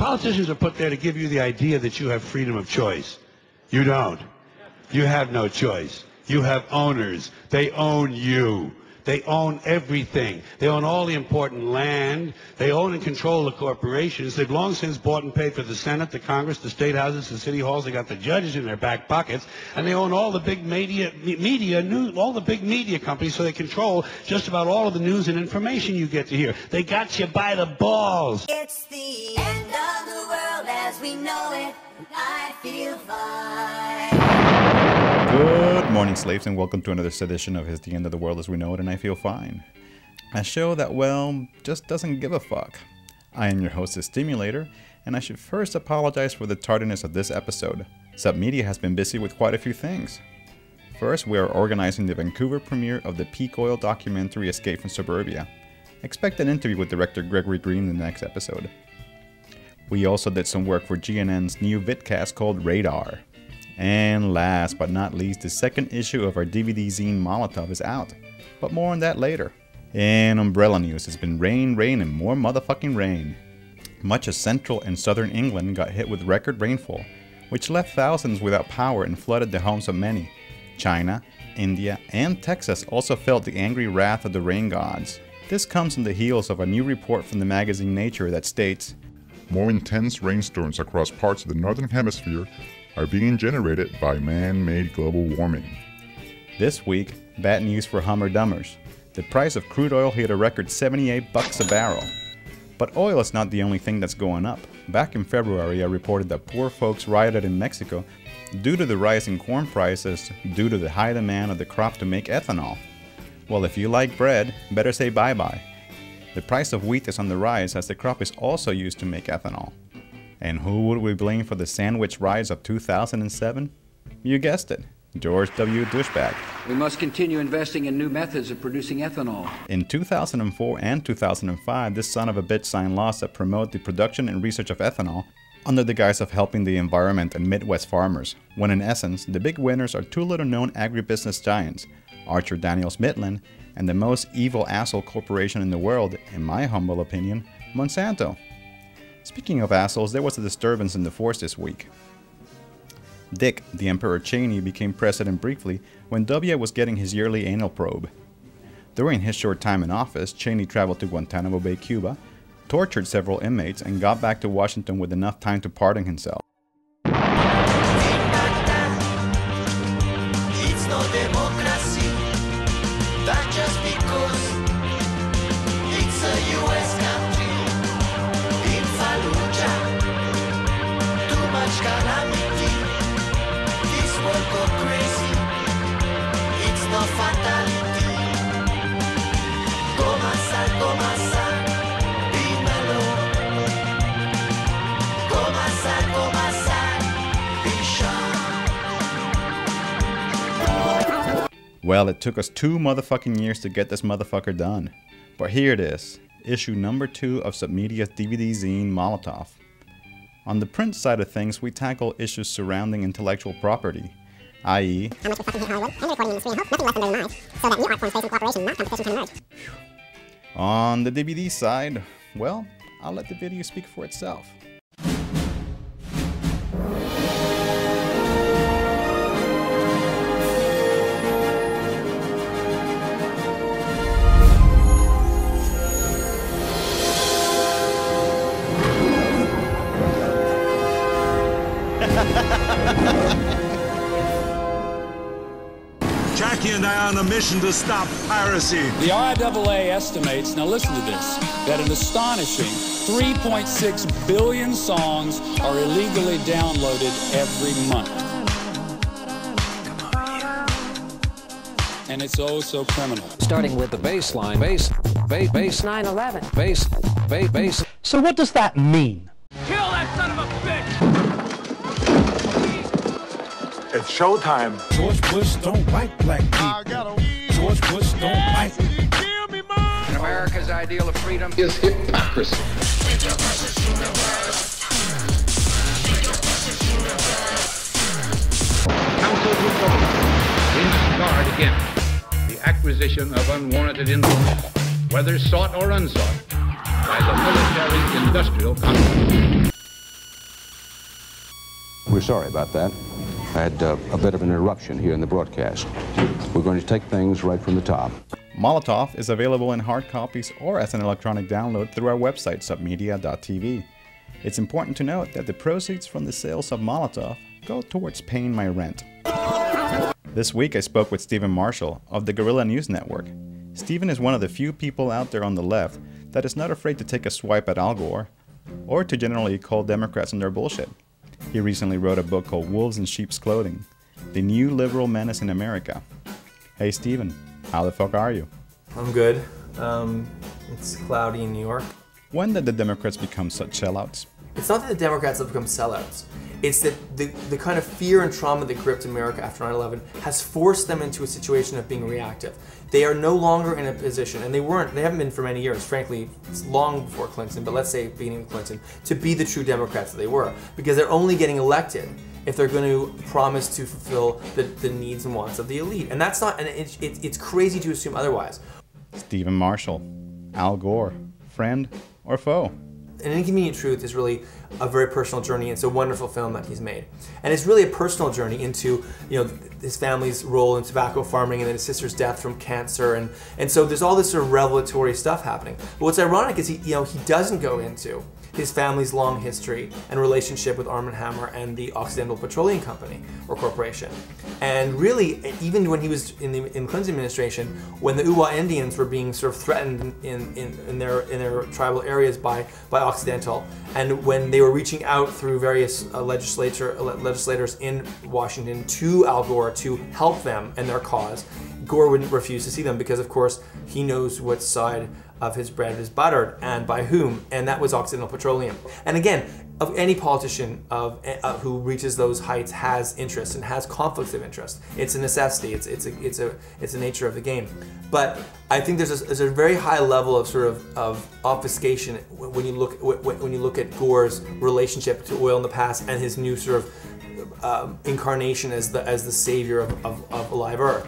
Politicians are put there to give you the idea that you have freedom of choice. You don't. You have no choice. You have owners. They own you. They own everything. They own all the important land. They own and control the corporations. They've long since bought and paid for the Senate, the Congress, the state houses, the city halls. They got the judges in their back pockets, and they own all the big all the big media companies. So they control just about all of the news and information you get to hear. They got you by the balls. It's the end of the world as we know it. I feel fine. Good morning, slaves, and welcome to another edition of It's the End of the World as We Know It, and I Feel Fine. A show that, well, just doesn't give a fuck. I am your host, the Stimulator, and I should first apologize for the tardiness of this episode. subMedia has been busy with quite a few things. First, we are organizing the Vancouver premiere of the peak oil documentary Escape from Suburbia. Expect an interview with director Gregory Green in the next episode. We also did some work for GNN's new vidcast called Radar. And last but not least, the second issue of our DVD zine Molotov is out, but more on that later. In umbrella news, it's been rain, and more motherfucking rain. Much of central and southern England got hit with record rainfall, which left thousands without power and flooded the homes of many. China, India, and Texas also felt the angry wrath of the rain gods. This comes on the heels of a new report from the magazine Nature that states, more intense rainstorms across parts of the northern hemisphere are being generated by man-made global warming. This week, bad news for Dummers. The price of crude oil hit a record $78 a barrel. But oil is not the only thing that's going up. Back in February, I reported that poor folks rioted in Mexico due to the rise in corn prices due to the high demand of the crop to make ethanol. Well, if you like bread, better say bye-bye. The price of wheat is on the rise as the crop is also used to make ethanol. And who would we blame for the sandwich rise of 2007? You guessed it, George W. Douchebag. We must continue investing in new methods of producing ethanol. In 2004 and 2005, this son of a bitch signed laws that promote the production and research of ethanol under the guise of helping the environment and Midwest farmers, when in essence, the big winners are two little-known agribusiness giants, Archer Daniels Midland and the most evil asshole corporation in the world, in my humble opinion, Monsanto. Speaking of assholes, there was a disturbance in the force this week. Dick, the Emperor Cheney, became president briefly when W was getting his yearly anal probe. During his short time in office, Cheney traveled to Guantanamo Bay, Cuba, tortured several inmates, and got back to Washington with enough time to pardon himself. It's no democracy. That just because it's a US country. In Fallujah, too much calamity. This world go crazy. It's no fatality. Go masal, be mellow. Go masal, be sharp. Well, it took us 2 motherfucking years to get this motherfucker done. But here it is, issue number 2 of subMedia's DVD zine Molotov. On the print side of things, we tackle issues surrounding intellectual property, i.e. On the DVD side, well, I'll let the video speak for itself. Jackie and I are on a mission to stop piracy. The RIAA estimates, now listen to this, that an astonishing 3.6 billion songs are illegally downloaded every month. And it's oh so criminal. Starting with the bass line, bass, 9/11, bass. So what does that mean? Kill that son of a bitch! It's showtime. George Bush don't like black people. George Bush don't like. And America's ideal of freedom is hypocrisy. Council to government in guard against the acquisition of unwarranted influence, whether sought or unsought, by the military-industrial complex. We're sorry about that. I had a bit of an interruption here in the broadcast. We're going to take things right from the top. Molotov is available in hard copies or as an electronic download through our website, submedia.tv. It's important to note that the proceeds from the sales of Molotov go towards paying my rent. This week I spoke with Stephen Marshall of the Guerrilla News Network. Stephen is one of the few people out there on the left that is not afraid to take a swipe at Al Gore or to generally call Democrats on their bullshit. He recently wrote a book called Wolves in Sheep's Clothing, The New Liberal Menace in America. Hey Stephen, how the fuck are you? I'm good. It's cloudy in New York. When did the Democrats become such sellouts? It's not that the Democrats have become sellouts. It's that the kind of fear and trauma that gripped America after 9/11 has forced them into a situation of being reactive. They are no longer in a position, and they haven't been for many years, frankly, it's long before Clinton, but let's say beginning of Clinton, to be the true Democrats that they were. Because they're only getting elected if they're going to promise to fulfill the needs and wants of the elite. And that's not, and it's crazy to assume otherwise. Stephen Marshall, Al Gore, friend or foe? An Inconvenient Truth is really a very personal journey. It's a wonderful film that he's made. And it's really a personal journey into, his family's role in tobacco farming and then his sister's death from cancer. And so there's all this sort of revelatory stuff happening. But what's ironic is he doesn't go into his family's long history and relationship with Arm & Hammer and the Occidental Petroleum Company or Corporation. And really, even when he was in Clinton's administration, when the Uwa Indians were being sort of threatened in their tribal areas by Occidental, and when they were reaching out through various legislators in Washington to Al Gore to help them and their cause, Gore wouldn't refuse to see them because, of course, he knows what side of his bread is buttered and by whom, and that was Occidental Petroleum. And again, of any politician who reaches those heights has interest and has conflicts of interest. It's a necessity. It's a nature of the game. But I think there's a very high level of sort of obfuscation when you look at Gore's relationship to oil in the past and his new sort of incarnation as the savior of a live Earth.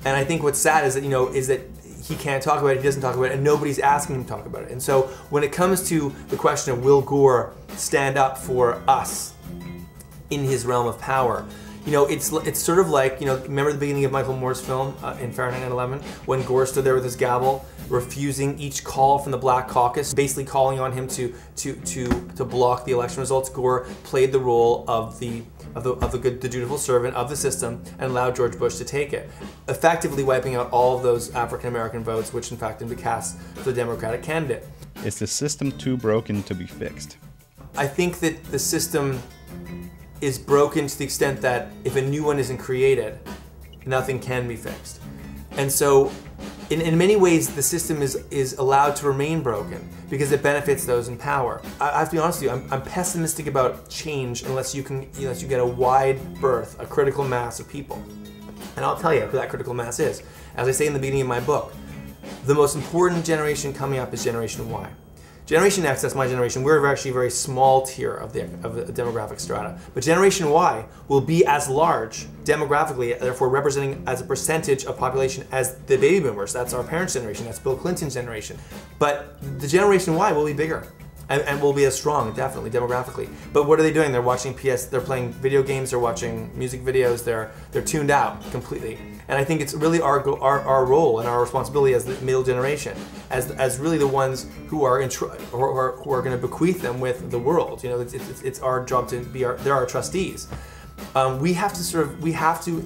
And I think what's sad is that he can't talk about it, he doesn't talk about it, and nobody's asking him to talk about it. And so when it comes to the question of will Gore stand up for us in his realm of power, it's sort of like, remember the beginning of Michael Moore's film in Fahrenheit 9/11, when Gore stood there with his gavel, refusing each call from the Black Caucus, basically calling on him to block the election results. Gore played the role of the dutiful servant of the system and allowed George Bush to take it, effectively wiping out all of those African American votes, which in fact had been cast for the Democratic candidate. Is the system too broken to be fixed? I think that the system is broken to the extent that if a new one isn't created, nothing can be fixed. And so in many ways, the system is allowed to remain broken because it benefits those in power. I have to be honest with you, I'm pessimistic about change unless you get a wide berth, a critical mass of people. And I'll tell you who that critical mass is. As I say in the beginning of my book, the most important generation coming up is Generation Y. Generation X, that's my generation, we're actually a very small tier of the demographic strata. But Generation Y will be as large demographically, therefore representing as a percentage of population as the baby boomers. That's our parents' generation, that's Bill Clinton's generation. But the Generation Y will be bigger and will be as strong, definitely, demographically. But what are they doing? They're watching they're playing video games, they're watching music videos, they're tuned out completely. And I think it's really our role and our responsibility as the middle generation, as really the ones who are going to bequeath them with the world. It's our job to be they're our trustees. We have to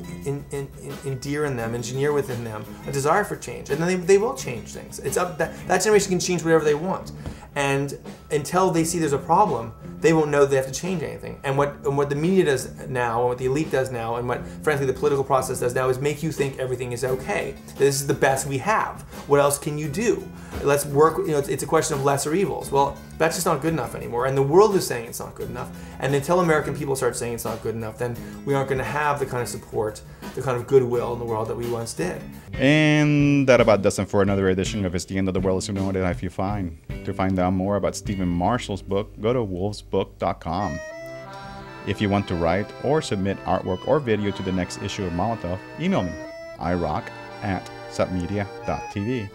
endear in them, engineer within them a desire for change, and then they will change things. It's up that generation can change whatever they want, and until they see there's a problem, they won't know they have to change anything. And what the media does now, and what the elite does now, and what frankly the political process does now is make you think everything is okay. This is the best we have. What else can you do? Let's work. It's a question of lesser evils. Well, that's just not good enough anymore, and the world is saying it's not good enough. And until American people start saying it's not good enough, then we aren't going to have the kind of support, the kind of goodwill in the world that we once did. And that about does it for another edition of It's the End of the World as You Know It, and I Feel Fine. To find out more about Stephen Marshall's book, go to wolvesbook.com. If you want to write or submit artwork or video to the next issue of Molotov, email me, irock@submedia.tv.